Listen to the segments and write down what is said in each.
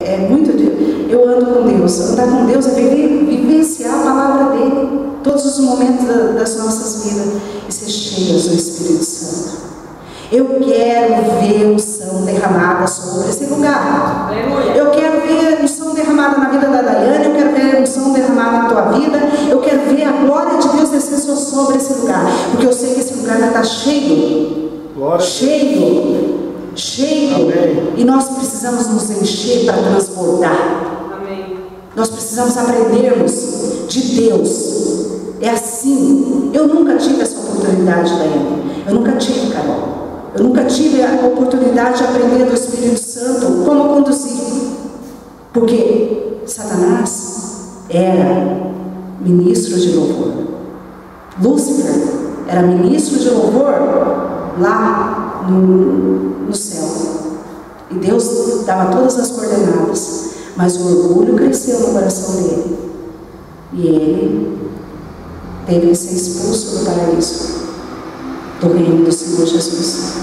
Eu ando com Deus. Andar com Deus é vivenciar a palavra dele todos os momentos das nossas vidas e ser cheios do Espírito Santo. Eu quero ver unção derramada sobre esse lugar. Eu quero ver unção derramada na vida da Daiane. Eu quero ver unção derramada na tua vida. Eu quero ver a glória de Deus descer sobre esse lugar, porque eu sei que esse lugar vai estar cheio. Glória. Cheio. Amém. E nós precisamos nos encher para transbordar. Amém. Nós precisamos aprendermos de Deus. É assim. Eu nunca tive essa oportunidade, Daiane. Eu nunca tive, Carol. Eu nunca tive a oportunidade de aprender do Espírito Santo como conduzir. Porque Satanás era ministro de louvor. Lúcifer era ministro de louvor lá no céu. E Deus dava todas as coordenadas. Mas o orgulho cresceu no coração dele. E ele teve que ser expulso do paraíso, do reino do Senhor Jesus.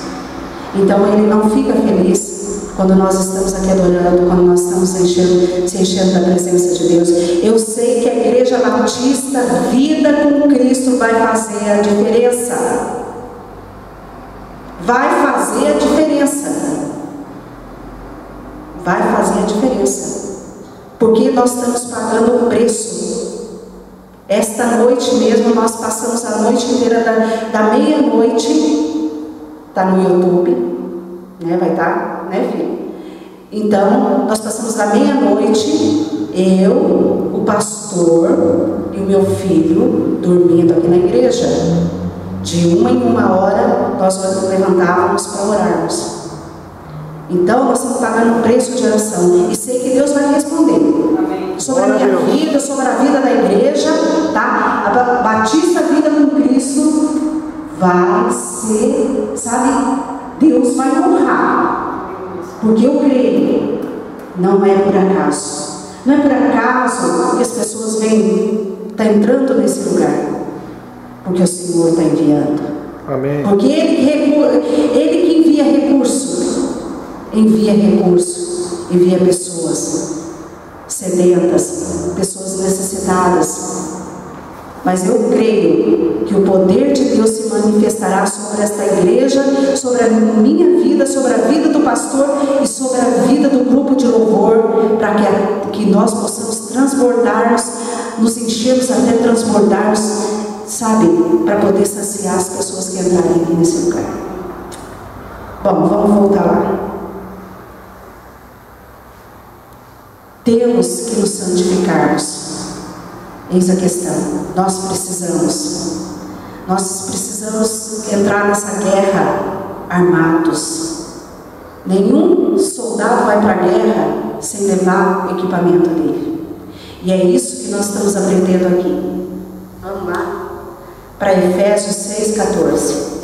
Então ele não fica feliz quando nós estamos aqui adorando, quando nós estamos se enchendo da presença de Deus. Eu sei que a Igreja Batista Vida com Cristo vai fazer a diferença. Vai fazer a diferença. Vai fazer a diferença. Porque nós estamos pagando o preço. Esta noite mesmo, nós passamos a noite inteira da meia-noite. Está no YouTube, né? Vai estar, né, filho? Então, nós passamos da meia-noite, eu, o pastor e o meu filho dormindo aqui na igreja. De 1 em 1 hora, nós levantávamos para orarmos. Então, nós estamos pagando um preço de oração. E sei que Deus vai responder. Amém. Sobre a minha vida, sobre a vida da igreja, tá? A Batista Vida com Cristo vai ser, sabe? Deus vai honrar. Porque eu creio, não é por acaso. Não é por acaso que as pessoas vêm, estão entrando nesse lugar. Porque o Senhor está enviando. Amém. Porque Ele que envia recurso, envia pessoas sedentas, pessoas necessitadas. Mas eu creio que o poder de Deus se manifestará sobre esta igreja, sobre a minha vida, sobre a vida do pastor e sobre a vida do grupo de louvor, para que nós possamos transbordarmos, nos enchermos até transbordarmos, sabe, para poder saciar as pessoas que entrarem aqui nesse lugar. Bom, vamos voltar lá. Temos que nos santificarmos. Eis a questão. Nós precisamos entrar nessa guerra armados. Nenhum soldado vai para a guerra sem levar o equipamento dele. E é isso que nós estamos aprendendo aqui. Vamos lá para Efésios 6,14.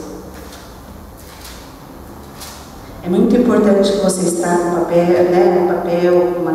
É muito importante que vocês tragam papel, né? Papel, uma